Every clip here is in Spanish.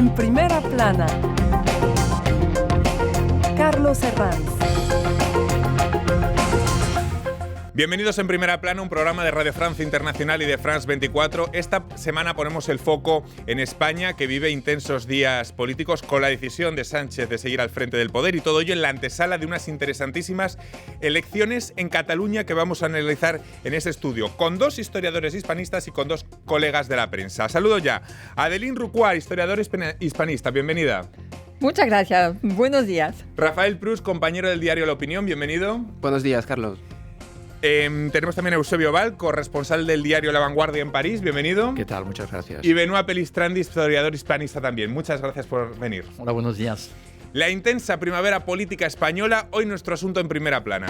En primera plana, Carlos Herranz. Bienvenidos en Primera Plana, un programa de Radio France Internacional y de France 24. Esta semana ponemos el foco en España, que vive intensos días políticos con la decisión de Sánchez de seguir al frente del poder, y todo ello en la antesala de unas interesantísimas elecciones en Cataluña que vamos a analizar en este estudio, con dos historiadores hispanistas y con dos colegas de la prensa. Saludo ya a Adeline Rucuá, historiador hispanista. Bienvenida. Muchas gracias. Buenos días. Rafael Prus, compañero del diario La Opinión. Bienvenido. Buenos días, Carlos. Tenemos también a Eusebio Val, corresponsal del diario La Vanguardia en París. Bienvenido. ¿Qué tal? Muchas gracias. Y Benoît Pelistrandi, historiador hispanista también. Muchas gracias por venir. Hola, buenos días. La intensa primavera política española, hoy nuestro asunto en Primera Plana.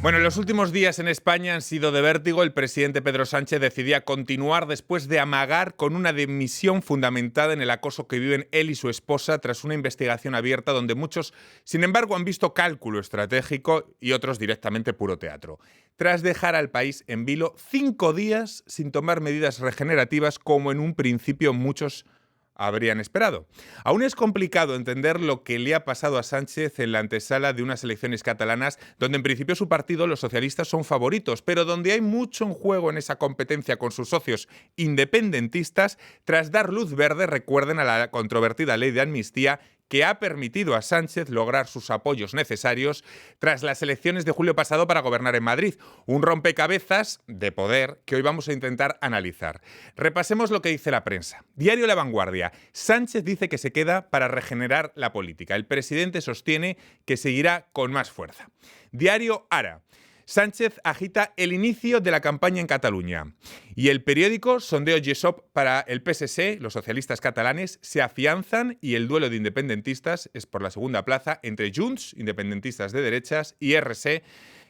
Bueno, los últimos días en España han sido de vértigo. El presidente Pedro Sánchez decidía continuar después de amagar con una dimisión fundamentada en el acoso que viven él y su esposa tras una investigación abierta donde muchos, sin embargo, han visto cálculo estratégico y otros directamente puro teatro. Tras dejar al país en vilo 5 días sin tomar medidas regenerativas como en un principio muchos habrían esperado. Aún es complicado entender lo que le ha pasado a Sánchez en la antesala de unas elecciones catalanas donde en principio su partido, los socialistas, son favoritos, pero donde hay mucho en juego en esa competencia con sus socios independentistas tras dar luz verde, recuerden, a la controvertida ley de amnistía que ha permitido a Sánchez lograr sus apoyos necesarios tras las elecciones de julio pasado para gobernar en Madrid. Un rompecabezas de poder que hoy vamos a intentar analizar. Repasemos lo que dice la prensa. Diario La Vanguardia. Sánchez dice que se queda para regenerar la política. El presidente sostiene que seguirá con más fuerza. Diario Ara. Sánchez agita el inicio de la campaña en Cataluña. Y el periódico Sondeo Gesop para el PSC, los socialistas catalanes, se afianzan y el duelo de independentistas es por la segunda plaza entre Junts, independentistas de derechas, y RC,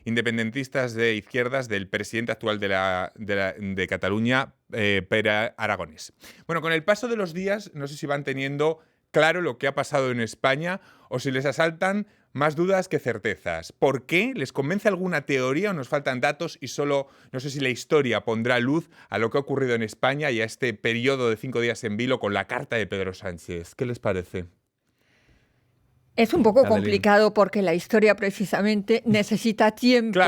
independentistas de izquierdas, del presidente actual de Cataluña, Pere Aragonès. Bueno, con el paso de los días, no sé si van teniendo claro lo que ha pasado en España o si les asaltan más dudas que certezas. ¿Por qué? ¿Les convence alguna teoría o nos faltan datos y solo, no sé si la historia pondrá luz a lo que ha ocurrido en España y a este periodo de 5 días en vilo con la carta de Pedro Sánchez? ¿Qué les parece? Es un poco complicado porque la historia precisamente necesita tiempo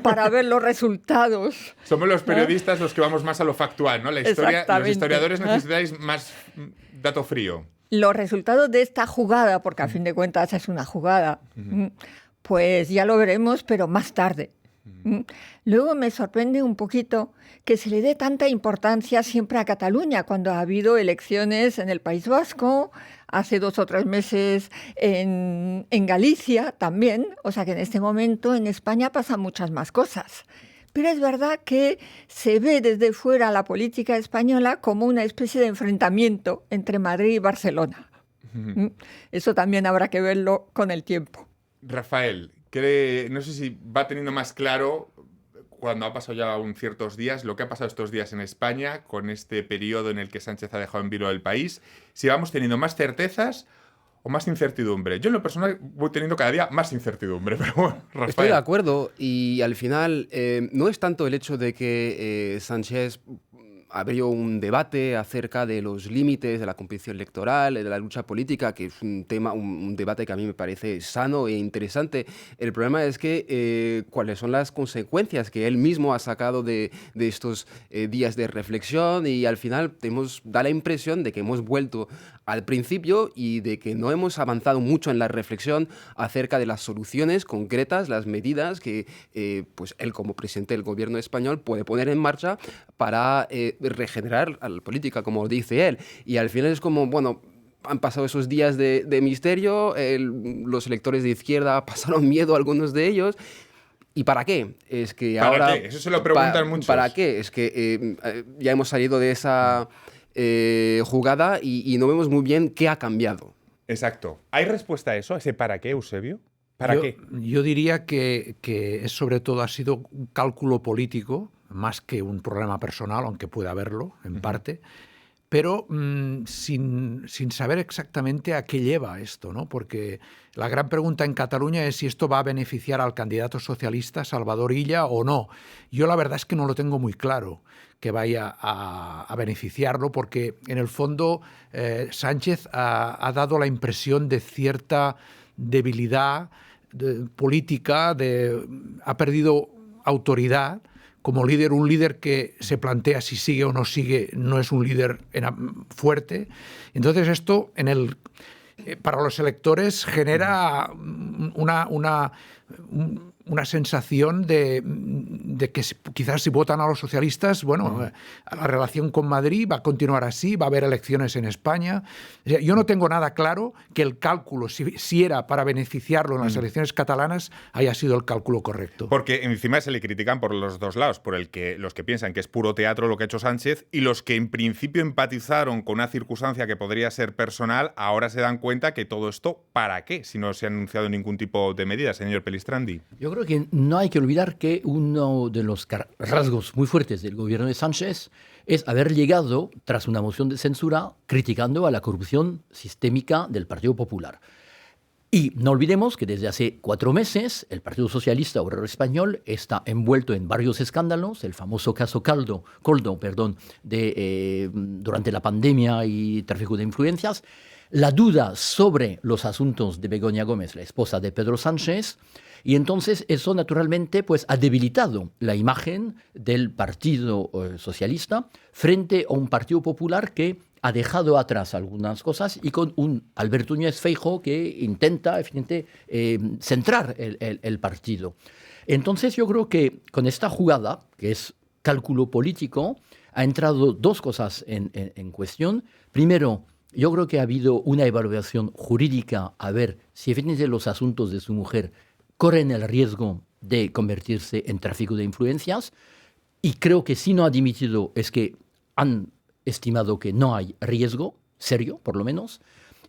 para ver los resultados. Somos los periodistas los que vamos más a lo factual, ¿no? La historia, los historiadores necesitáis más dato frío. Los resultados de esta jugada, porque a fin de cuentas es una jugada, pues ya lo veremos, pero más tarde. Luego me sorprende un poquito que se le dé tanta importancia siempre a Cataluña, cuando ha habido elecciones en el País Vasco, hace 2 o 3 meses en Galicia también. O sea que en este momento en España pasan muchas más cosas. Pero es verdad que se ve desde fuera la política española como una especie de enfrentamiento entre Madrid y Barcelona. Eso también habrá que verlo con el tiempo. Rafael, no sé si va teniendo más claro, cuando ha pasado ya ciertos días, lo que ha pasado estos días en España, con este periodo en el que Sánchez ha dejado en vilo el país, si vamos teniendo más certezas o más incertidumbre. Yo en lo personal voy teniendo cada día más incertidumbre, pero bueno, Rafael. Estoy de acuerdo y al final no es tanto el hecho de que Sánchez abrió un debate acerca de los límites de la competición electoral, de la lucha política, que es un tema, un debate que a mí me parece sano e interesante. El problema es que cuáles son las consecuencias que él mismo ha sacado de estos días de reflexión, y al final da la impresión de que hemos vuelto al principio y de que no hemos avanzado mucho en la reflexión acerca de las soluciones concretas, las medidas que pues él como presidente del gobierno español puede poner en marcha para regenerar a la política, como dice él. Y al final es como, bueno, han pasado esos días de misterio, los electores de izquierda pasaron miedo, algunos de ellos. ¿Y para qué? Es que ¿Para qué? Eso se lo preguntan muchos. ¿Para qué? Es que ya hemos salido de esa jugada y no vemos muy bien qué ha cambiado. Exacto. ¿Hay respuesta a eso, a ese para qué, Eusebio? ¿Para qué? Yo diría que sobre todo ha sido un cálculo político más que un problema personal, aunque pueda haberlo en parte, pero sin saber exactamente a qué lleva esto, ¿no? Porque la gran pregunta en Cataluña es si esto va a beneficiar al candidato socialista Salvador Illa o no. Yo la verdad es que no lo tengo muy claro que vaya a beneficiarlo, porque en el fondo Sánchez ha dado la impresión de cierta debilidad política, ha perdido autoridad como líder. Un líder que se plantea si sigue o no sigue no es un líder fuerte. Entonces esto para los electores genera una sensación de que quizás si votan a los socialistas, bueno, la relación con Madrid va a continuar así, va a haber elecciones en España. O sea, yo no tengo nada claro que el cálculo, si era para beneficiarlo en las elecciones catalanas, haya sido el cálculo correcto. Porque encima se le critican por los dos lados, por los que piensan que es puro teatro lo que ha hecho Sánchez y los que en principio empatizaron con una circunstancia que podría ser personal, ahora se dan cuenta que todo esto, ¿para qué? Si no se ha anunciado ningún tipo de medida, señor Pelistrandi. Yo creo que no hay que olvidar que uno de los rasgos muy fuertes del gobierno de Sánchez es haber llegado, tras una moción de censura, criticando a la corrupción sistémica del Partido Popular. Y no olvidemos que desde hace 4 meses el Partido Socialista Obrero Español está envuelto en varios escándalos, el famoso caso Coldo, durante la pandemia y tráfico de influencias, la duda sobre los asuntos de Begoña Gómez, la esposa de Pedro Sánchez. Y entonces eso naturalmente pues, ha debilitado la imagen del Partido Socialista frente a un Partido Popular que ha dejado atrás algunas cosas y con un Alberto Núñez Feijóo que intenta centrar el partido. Entonces yo creo que con esta jugada, que es cálculo político, ha entrado 2 cosas en cuestión. Primero, yo creo que ha habido una evaluación jurídica a ver si efectivamente los asuntos de su mujer corren el riesgo de convertirse en tráfico de influencias, y creo que si no ha dimitido es que han estimado que no hay riesgo serio, por lo menos,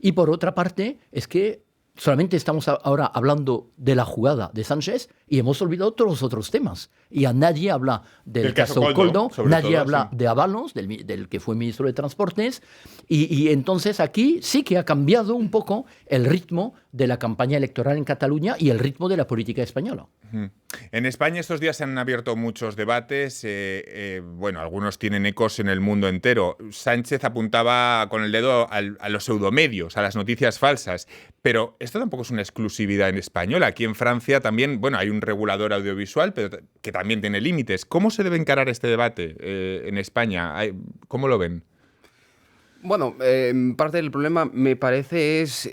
y por otra parte es que solamente estamos ahora hablando de la jugada de Sánchez y hemos olvidado todos los otros temas. Y a nadie habla del caso Coldo, nadie habla de Ábalos, del que fue ministro de Transportes, y entonces aquí sí que ha cambiado un poco el ritmo de la campaña electoral en Cataluña y el ritmo de la política española. En España estos días se han abierto muchos debates, bueno, algunos tienen ecos en el mundo entero. Sánchez apuntaba con el dedo a los pseudomedios, a las noticias falsas, pero esto tampoco es una exclusividad en español. Aquí en Francia también, bueno, hay un regulador audiovisual, pero que también tiene límites. ¿Cómo se debe encarar este debate en España? ¿Cómo lo ven? Bueno, parte del problema me parece es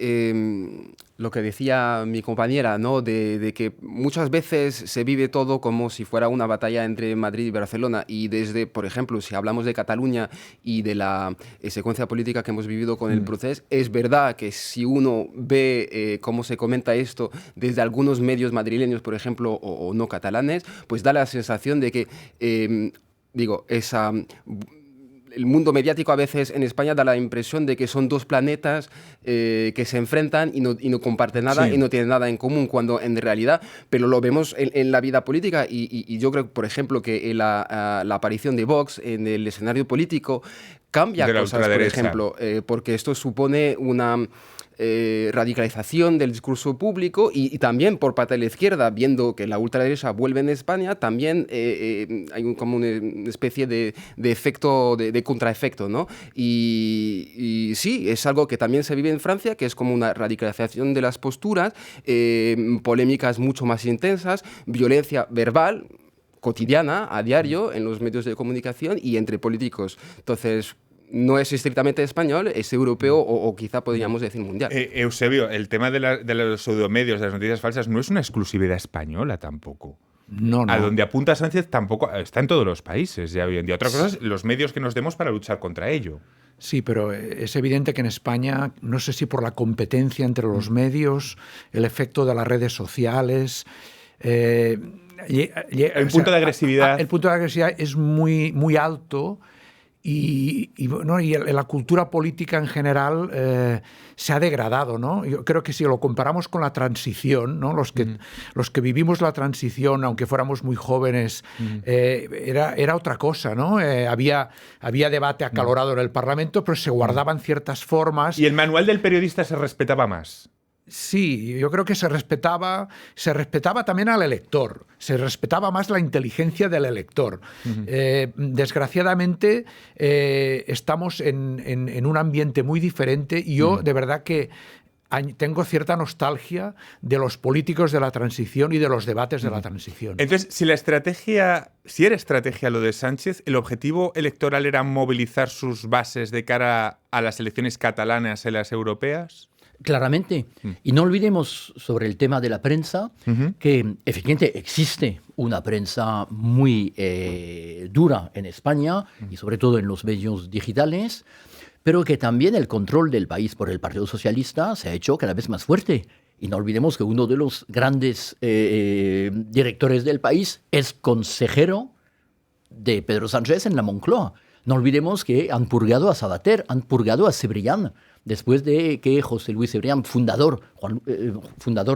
lo que decía mi compañera, ¿no? De que muchas veces se vive todo como si fuera una batalla entre Madrid y Barcelona, y desde, por ejemplo, si hablamos de Cataluña y de la secuencia política que hemos vivido con el Procés, es verdad que si uno ve cómo se comenta esto desde algunos medios madrileños, por ejemplo, o no catalanes, pues da la sensación de que, el mundo mediático a veces en España da la impresión de que son 2 planetas que se enfrentan y no comparten nada, sí, y no tienen nada en común, cuando en realidad, pero lo vemos en la vida política, y yo creo, por ejemplo, que la aparición de Vox en el escenario político cambia cosas, por ejemplo, porque esto supone una radicalización del discurso público, y también por parte de la izquierda, viendo que la ultraderecha vuelve en España, también hay como una especie de efecto, de contraefecto, ¿no? Y sí, es algo que también se vive en Francia, que es como una radicalización de las posturas, polémicas mucho más intensas, violencia verbal cotidiana, a diario, en los medios de comunicación y entre políticos. Entonces, no es estrictamente español, es europeo o quizá podríamos decir mundial. Eusebio, el tema de los pseudomedios, de las noticias falsas, no es una exclusividad española tampoco. No. A donde apunta Sánchez tampoco está en todos los países ya hoy en día. Otra cosa es los medios que nos demos para luchar contra ello. Sí, pero es evidente que en España, no sé si por la competencia entre los medios, el efecto de las redes sociales, el punto de agresividad. El punto de agresividad es muy, muy alto. la cultura política en general se ha degradado, ¿no? Yo creo que si lo comparamos con la transición, ¿no? Los que vivimos la transición, aunque fuéramos muy jóvenes, era otra cosa, ¿no? Había debate acalorado en el Parlamento, pero se guardaban ciertas formas. ¿Y el manual del periodista se respetaba más? Sí, yo creo que se respetaba también al elector, se respetaba más la inteligencia del elector. Desgraciadamente estamos en un ambiente muy diferente y yo de verdad que tengo cierta nostalgia de los políticos de la transición y de los debates de la transición. Entonces, si era estrategia lo de Sánchez, ¿el objetivo electoral era movilizar sus bases de cara a las elecciones catalanas y las europeas? Claramente. Y no olvidemos sobre el tema de la prensa, que efectivamente existe una prensa muy dura en España y sobre todo en los medios digitales, pero que también el control del país por el Partido Socialista se ha hecho cada vez más fuerte. Y no olvidemos que uno de los grandes directores del país es consejero de Pedro Sánchez en la Moncloa. No olvidemos que han purgado a Sabater, han purgado a Cebrián, después de que José Luis Cebrián, fundador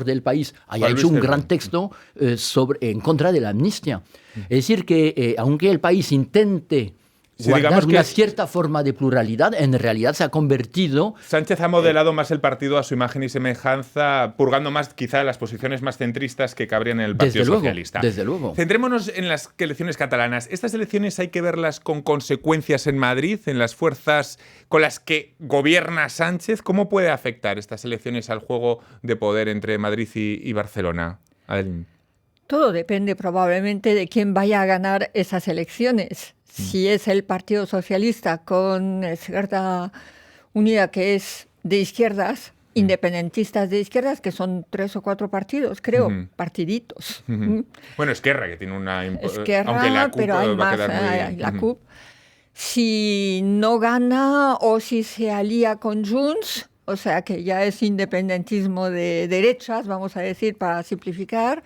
del país, haya hecho un gran texto en contra de la amnistía. Es decir, que aunque el país intente guardar una cierta forma de pluralidad, en realidad se ha convertido... Sánchez ha modelado más el partido a su imagen y semejanza, purgando más quizá las posiciones más centristas que cabrían en el Partido Socialista. Desde luego. Centrémonos en las elecciones catalanas. Estas elecciones hay que verlas con consecuencias en Madrid, en las fuerzas con las que gobierna Sánchez. ¿Cómo puede afectar estas elecciones al juego de poder entre Madrid y Barcelona? Adeline. Todo depende probablemente de quién vaya a ganar esas elecciones. Si es el Partido Socialista con Izquierda Unida, que es de izquierdas, independentistas de izquierdas, que son 3 o 4 partidos, creo, partiditos. Bueno, Esquerra, que tiene una... Esquerra, aunque la CUP pero hay va a más, quedar muy... la CUP. Si no gana o si se alía con Junts, o sea que ya es independentismo de derechas, vamos a decir, para simplificar.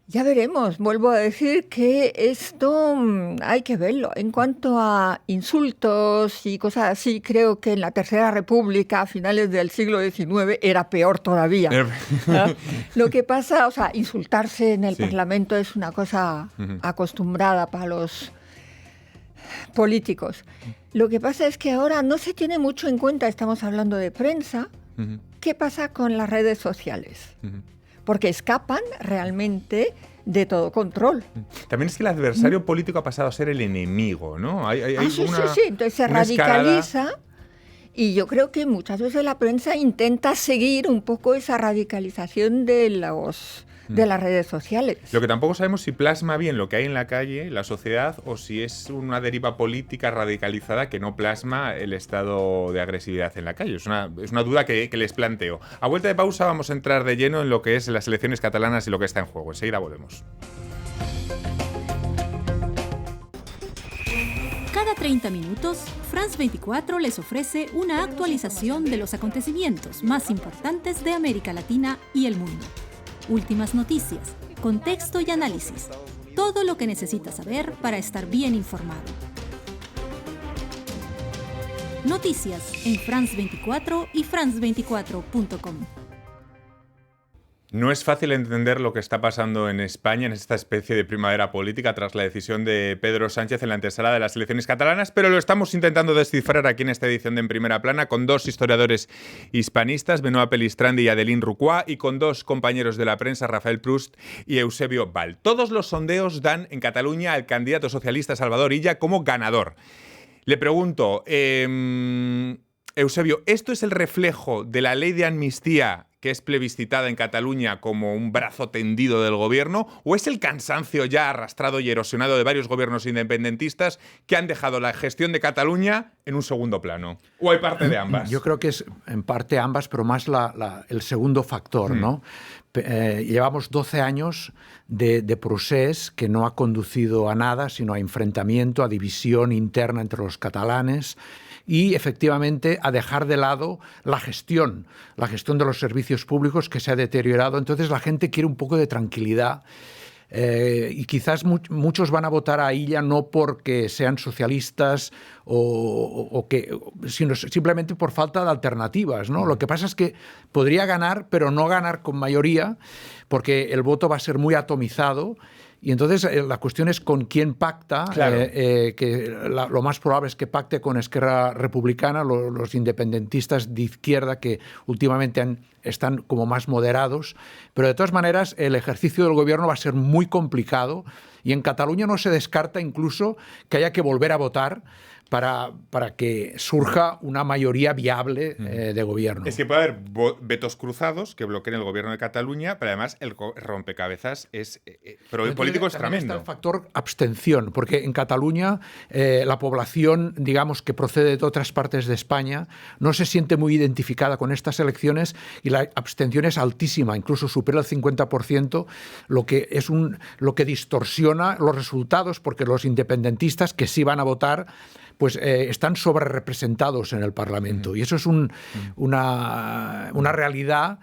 Ya veremos. Vuelvo a decir que esto hay que verlo. En cuanto a insultos y cosas así, creo que en la Tercera República, a finales del siglo XIX, era peor todavía. Lo que pasa, o sea, insultarse en el Parlamento es una cosa acostumbrada para los políticos. Lo que pasa es que ahora no se tiene mucho en cuenta, estamos hablando de prensa, ¿qué pasa con las redes sociales? Porque escapan realmente de todo control. También es que el adversario político ha pasado a ser el enemigo, ¿no? Sí. Entonces se radicaliza y yo creo que muchas veces la prensa intenta seguir un poco esa radicalización de las redes sociales. Lo que tampoco sabemos si plasma bien lo que hay en la calle, la sociedad, o si es una deriva política radicalizada que no plasma el estado de agresividad en la calle. Es una duda que les planteo. A vuelta de pausa vamos a entrar de lleno en lo que es las elecciones catalanas y lo que está en juego. Enseguida volvemos. Cada 30 minutos, France 24 les ofrece una actualización de los acontecimientos más importantes de América Latina y el mundo. Últimas noticias, contexto y análisis. Todo lo que necesitas saber para estar bien informado. Noticias en France 24 y france24.com. No es fácil entender lo que está pasando en España en esta especie de primavera política tras la decisión de Pedro Sánchez en la antesala de las elecciones catalanas, pero lo estamos intentando descifrar aquí en esta edición de En Primera Plana con 2 historiadores hispanistas, Benoît Pelistrandi y Adeline Rucua, y con 2 compañeros de la prensa, Rafael Proust y Eusebio Val. Todos los sondeos dan en Cataluña al candidato socialista Salvador Illa como ganador. Le pregunto, Eusebio, ¿esto es el reflejo de la ley de amnistía que es plebiscitada en Cataluña como un brazo tendido del gobierno, o es el cansancio ya arrastrado y erosionado de varios gobiernos independentistas que han dejado la gestión de Cataluña en un segundo plano? ¿O hay parte de ambas? Yo creo que es en parte ambas, pero más el segundo factor, ¿no? Llevamos 12 años de procés que no ha conducido a nada, sino a enfrentamiento, a división interna entre los catalanes y, efectivamente, a dejar de lado la gestión de los servicios públicos que se ha deteriorado. Entonces la gente quiere un poco de tranquilidad. Y quizás muchos van a votar a Illa no porque sean socialistas sino simplemente por falta de alternativas, ¿no? Lo que pasa es que podría ganar, pero no ganar con mayoría, porque el voto va a ser muy atomizado. Y entonces la cuestión es con quién pacta, Claro. lo más probable es que pacte con Esquerra Republicana, los independentistas de izquierda que últimamente están como más moderados, pero de todas maneras el ejercicio del gobierno va a ser muy complicado y en Cataluña no se descarta incluso que haya que volver a votar para que surja una mayoría viable de gobierno. Es que puede haber vetos cruzados que bloqueen el gobierno de Cataluña, pero además el rompecabezas pero el político es También tremendo. está el factor abstención, porque en Cataluña la población, digamos, que procede de otras partes de España, no se siente muy identificada con estas elecciones y la abstención es altísima, incluso supera el 50%, lo que distorsiona los resultados, porque los independentistas que sí van a votar pues están sobrerepresentados en el Parlamento. Y eso es una realidad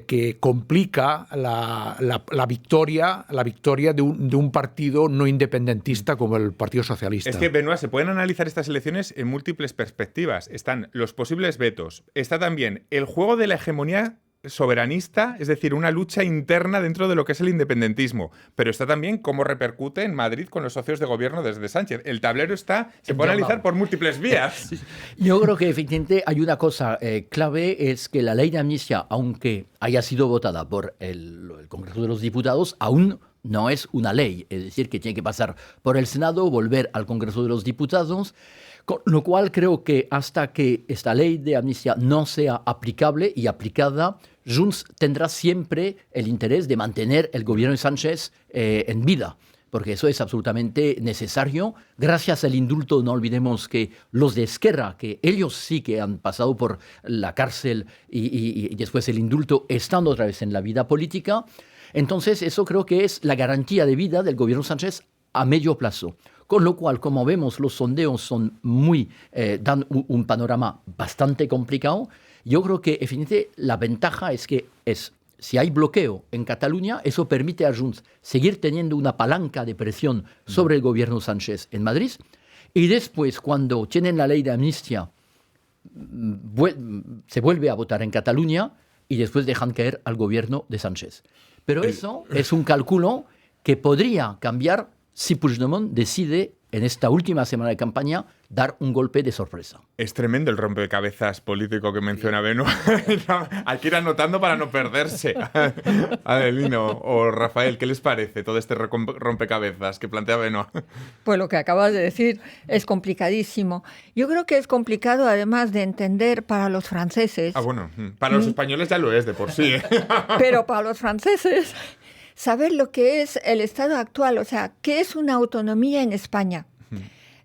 que complica la victoria de un partido no independentista como el Partido Socialista. Es que, Benoît, se pueden analizar estas elecciones en múltiples perspectivas. Están los posibles vetos. Está también el juego de la hegemonía soberanista, es decir, una lucha interna dentro de lo que es el independentismo. Pero está también cómo repercute en Madrid con los socios de gobierno desde Sánchez. El tablero se puede analizar por múltiples vías. Yo creo que efectivamente hay una cosa clave, es que la ley de amnistía, aunque haya sido votada por el Congreso de los Diputados, aún no es una ley. Es decir, que tiene que pasar por el Senado, volver al Congreso de los Diputados. Con lo cual creo que hasta que esta ley de amnistía no sea aplicable y aplicada, Junts tendrá siempre el interés de mantener el gobierno de Sánchez en vida, porque eso es absolutamente necesario. Gracias al indulto, no olvidemos que los de Esquerra, que ellos sí que han pasado por la cárcel y después el indulto, están otra vez en la vida política. Entonces eso creo que es la garantía de vida del gobierno Sánchez a medio plazo. Con lo cual, como vemos, los sondeos son dan un panorama bastante complicado. Yo creo que, efectivamente, la ventaja es que si hay bloqueo en Cataluña, eso permite a Junts seguir teniendo una palanca de presión sobre el gobierno Sánchez en Madrid. Y después, cuando tienen la ley de amnistía, se vuelve a votar en Cataluña y después dejan caer al gobierno de Sánchez. Pero eso es un cálculo que podría cambiar si Puigdemont decide, en esta última semana de campaña, dar un golpe de sorpresa. Es tremendo el rompecabezas político que menciona Benoît. Hay que ir anotando para no perderse. Adelino o Rafael, ¿qué les parece todo este rompecabezas que plantea Benoît? Pues lo que acabas de decir es complicadísimo. Yo creo que es complicado, además de entender para los franceses. Bueno, para los españoles ya lo es de por sí. Pero para los franceses, saber lo que es el estado actual, o sea, qué es una autonomía en España.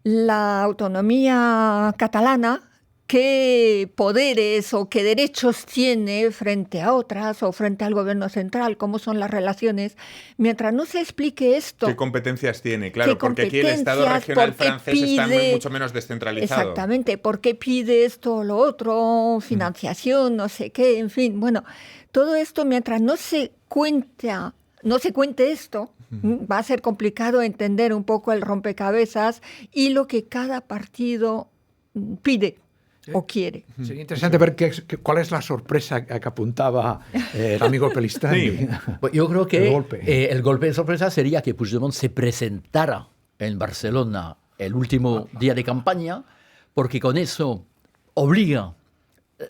La autonomía catalana, qué poderes o qué derechos tiene frente a otras o frente al gobierno central, cómo son las relaciones. Mientras no se explique esto... ¿Qué competencias tiene? Claro, porque aquí el Estado regional francés está mucho menos descentralizado. Exactamente, ¿por qué pide esto o lo otro? Financiación, no sé qué, en fin. Bueno, todo esto mientras no se cuente esto, va a ser complicado entender un poco el rompecabezas y lo que cada partido pide o quiere. Sería interesante ver cuál es la sorpresa que apuntaba el amigo Pelistani. Sí. Pues yo creo que el golpe de sorpresa sería que Puigdemont se presentara en Barcelona el último día de campaña, porque con eso obliga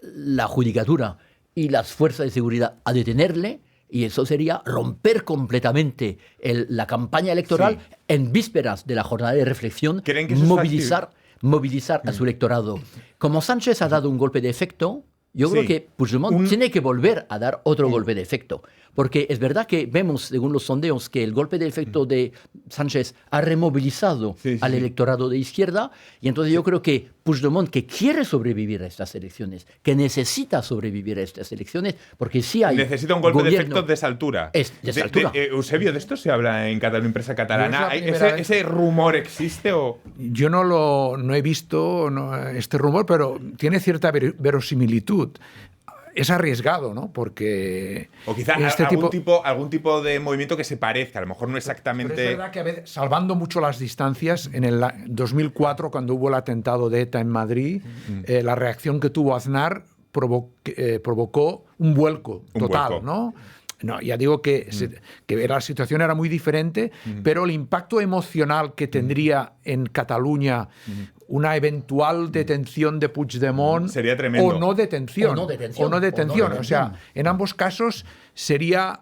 la judicatura y las fuerzas de seguridad a detenerle. Y eso sería romper completamente la campaña electoral en vísperas de la jornada de reflexión, ¿Creen que eso movilizar a su electorado. Como Sánchez ha dado un golpe de efecto, yo creo que Puigdemont tiene que volver a dar otro golpe de efecto. Porque es verdad que vemos, según los sondeos, que el golpe de efecto de Sánchez ha removilizado al electorado de izquierda. Y entonces yo creo que Puigdemont, que quiere sobrevivir a estas elecciones, que necesita sobrevivir a estas elecciones, porque sí hay... Necesita un golpe de efecto de esa altura. De esa altura. Eusebio, ¿de esto se habla en Cataluña Impresa Catalana? ¿Ese rumor existe o...? Yo no he visto este rumor, pero tiene cierta verosimilitud. es arriesgado, ¿no? Porque O quizá algún tipo de movimiento que se parezca, a lo mejor no exactamente... Pero es verdad que a veces, salvando mucho las distancias, en el 2004, cuando hubo el atentado de ETA en Madrid, la reacción que tuvo Aznar provocó un vuelco total, ¿no? No, ya digo que la situación era muy diferente, pero el impacto emocional que tendría en Cataluña una eventual detención de Puigdemont sería tremendo. o no detención. O sea, en ambos casos sería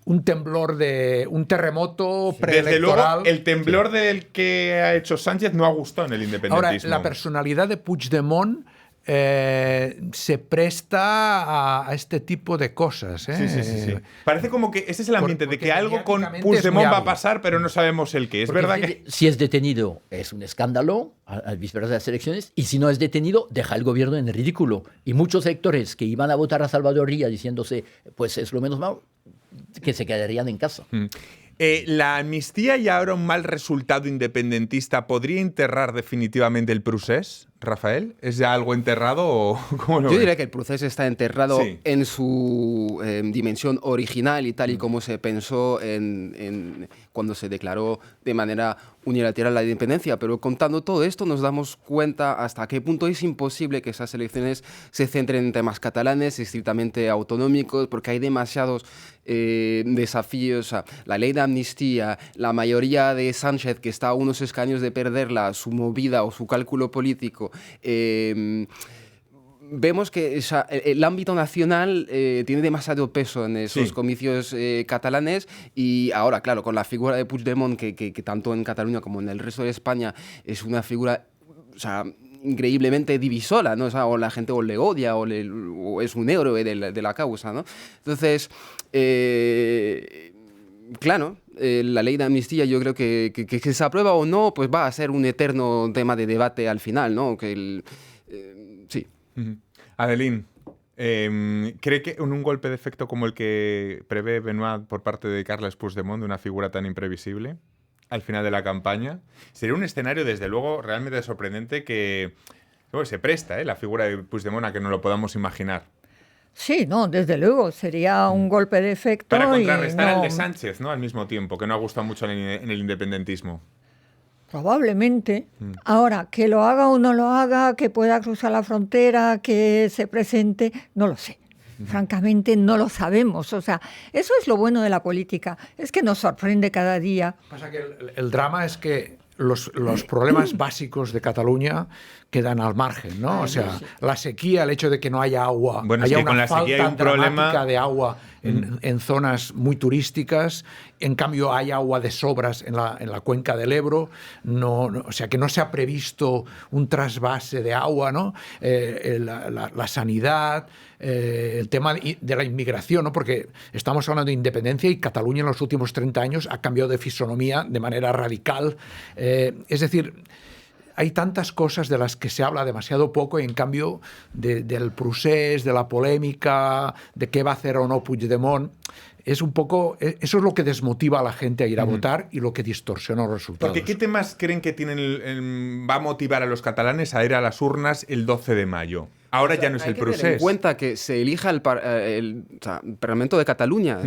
un terremoto preelectoral. Desde luego, el temblor del que ha hecho Sánchez no ha gustado en el independentismo. Ahora, la personalidad de Puigdemont se presta a este tipo de cosas. Sí. Parece como que ese es el ambiente de que algo con mediáticamente Puigdemont es va a muy pasar, pero no sabemos el qué. Es Porque verdad que... si es detenido es un escándalo al vísperas de las elecciones, y si no es detenido deja el gobierno en el ridículo. Y muchos sectores que iban a votar a Salvador Illa diciéndose pues es lo menos malo, que se quedarían en casa. ¿La amnistía y ahora un mal resultado independentista podría enterrar definitivamente el procés, Rafael? ¿Es ya algo enterrado o cómo lo Yo ves? diría que el proceso está enterrado Sí. en su dimensión original y tal y como se pensó cuando se declaró de manera unilateral la independencia, pero contando todo esto nos damos cuenta hasta qué punto es imposible que esas elecciones se centren en temas catalanes, estrictamente autonómicos, porque hay demasiados desafíos. O sea, la ley de amnistía, la mayoría de Sánchez, que está a unos escaños de perderla, su movida o su cálculo político, vemos que el ámbito nacional tiene demasiado peso en esos comicios catalanes, y ahora, claro, con la figura de Puigdemont, que tanto en Cataluña como en el resto de España es una figura, o sea, increíblemente divisora, ¿no? O sea, o la gente o le odia o es un héroe de la causa, ¿no? Entonces, claro, la ley de amnistía yo creo que se aprueba o no, pues va a ser un eterno tema de debate al final, ¿no? Sí. Adeline, ¿cree que un golpe de efecto como el que prevé Benoit por parte de Carles Puigdemont, de una figura tan imprevisible, al final de la campaña, sería un escenario, desde luego, realmente sorprendente que se presta la figura de Puigdemont a que no lo podamos imaginar? Sí, no, desde luego, sería un golpe de efecto. Para contrarrestar y no, al de Sánchez, ¿no? Al mismo tiempo, que no ha gustado mucho en el independentismo. Probablemente. Ahora, que lo haga o no lo haga, que pueda cruzar la frontera, que se presente, no lo sé. Francamente, no lo sabemos. O sea, eso es lo bueno de la política. Es que nos sorprende cada día. Pasa que el drama es que los problemas básicos de Cataluña quedan al margen, ¿no? O sea, la sequía, el hecho de que no haya agua, bueno, haya es que con una la sequía hay falta un problema dramática de agua en zonas muy turísticas. En cambio, hay agua de sobras en la cuenca del Ebro. O sea, que no se ha previsto un trasvase de agua, ¿no? La sanidad, el tema de la inmigración, ¿no? Porque estamos hablando de independencia y Cataluña en los últimos 30 años ha cambiado de fisonomía de manera radical. Es decir, hay tantas cosas de las que se habla demasiado poco, y en cambio del procés, de la polémica, de qué va a hacer o no Puigdemont, es un poco, eso es lo que desmotiva a la gente a ir a votar y lo que distorsiona los resultados. Porque ¿qué temas creen que va a motivar a los catalanes a ir a las urnas el 12 de mayo? Ahora ya no es el procés. Hay que tener en cuenta que se elija el Parlamento de Cataluña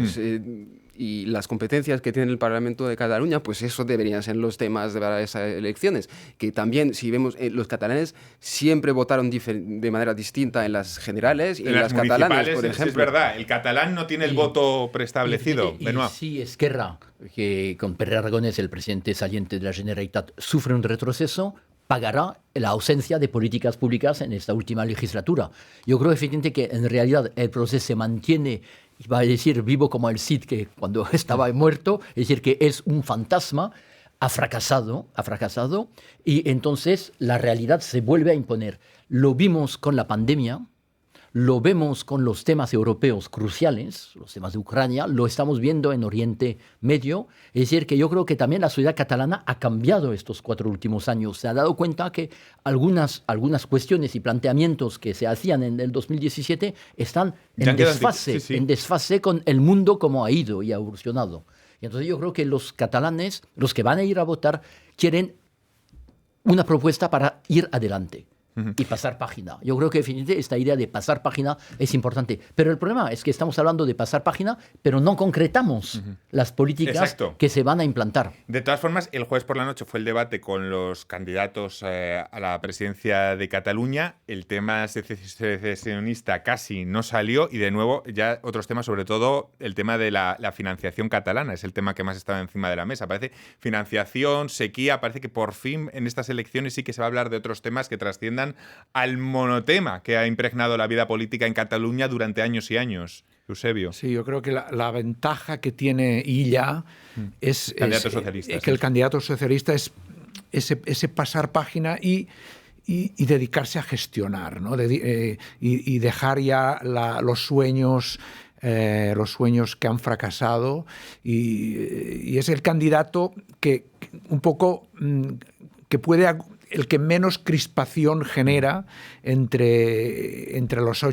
y las competencias que tiene el Parlamento de Cataluña, pues eso deberían ser los temas de esas elecciones. Que también, si vemos, los catalanes siempre votaron de manera distinta en las generales y en las catalanes, por ejemplo. Es verdad, el catalán no tiene el voto preestablecido. Y si Esquerra, que con Pere Aragonés, el presidente saliente de la Generalitat, sufre un retroceso, pagará la ausencia de políticas públicas en esta última legislatura. Yo creo efectivamente que en realidad el proceso se mantiene, iba a decir vivo como el Cid, que cuando estaba muerto, es decir, que es un fantasma, ha fracasado, y entonces la realidad se vuelve a imponer. Lo vimos con la pandemia, lo vemos con los temas europeos cruciales, los temas de Ucrania, lo estamos viendo en Oriente Medio. Es decir, que yo creo que también la sociedad catalana ha cambiado estos 4 últimos años. Se ha dado cuenta que algunas cuestiones y planteamientos que se hacían en el 2017 están en desfase con el mundo como ha ido y ha evolucionado. Y entonces yo creo que los catalanes, los que van a ir a votar, quieren una propuesta para ir adelante. y pasar página. Yo creo que definitivamente esta idea de pasar página es importante. Pero el problema es que estamos hablando de pasar página, pero no concretamos las políticas Exacto. que se van a implantar. De todas formas, el jueves por la noche fue el debate con los candidatos a la presidencia de Cataluña. El tema secesionista casi no salió y de nuevo ya otros temas, sobre todo el tema de la financiación catalana, es el tema que más estaba encima de la mesa. Parece financiación, sequía, parece que por fin en estas elecciones sí que se va a hablar de otros temas que trasciendan al monotema que ha impregnado la vida política en Cataluña durante años y años. Eusebio. Sí, yo creo que la ventaja que tiene Illa es que el candidato socialista es ese pasar página y dedicarse a gestionar, ¿no? Y dejar ya los sueños que han fracasado y es el candidato que un poco que puede el que menos crispación genera entre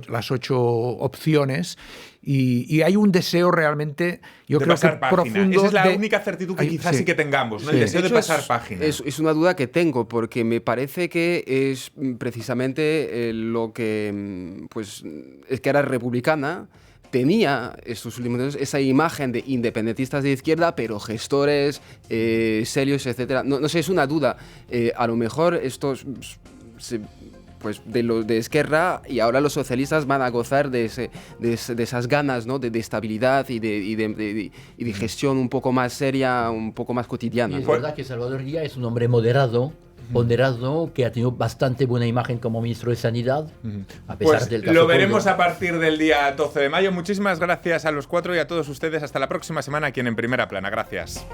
las 8 opciones y hay un deseo realmente, yo creo que profundo. Esa es la única certitud que quizás sí que tengamos, ¿no? El deseo de pasar página. Es una duda que tengo, porque me parece que es precisamente lo que pues Esquerra Republicana tenía estos últimos años, esa imagen de independentistas de izquierda, pero gestores serios, etcétera. No sé, es una duda. A lo mejor estos pues de Esquerra y ahora los socialistas van a gozar de esas ganas, ¿no? de estabilidad y de gestión un poco más seria, un poco más cotidiana. Y es verdad que Salvador Illa es un hombre ponderado, que ha tenido bastante buena imagen como ministro de Sanidad, a pesar pues del caso lo veremos Coldo. a partir del día 12 de mayo. Muchísimas gracias a los 4 y a todos ustedes. Hasta la próxima semana aquí en Primera Plana. Gracias.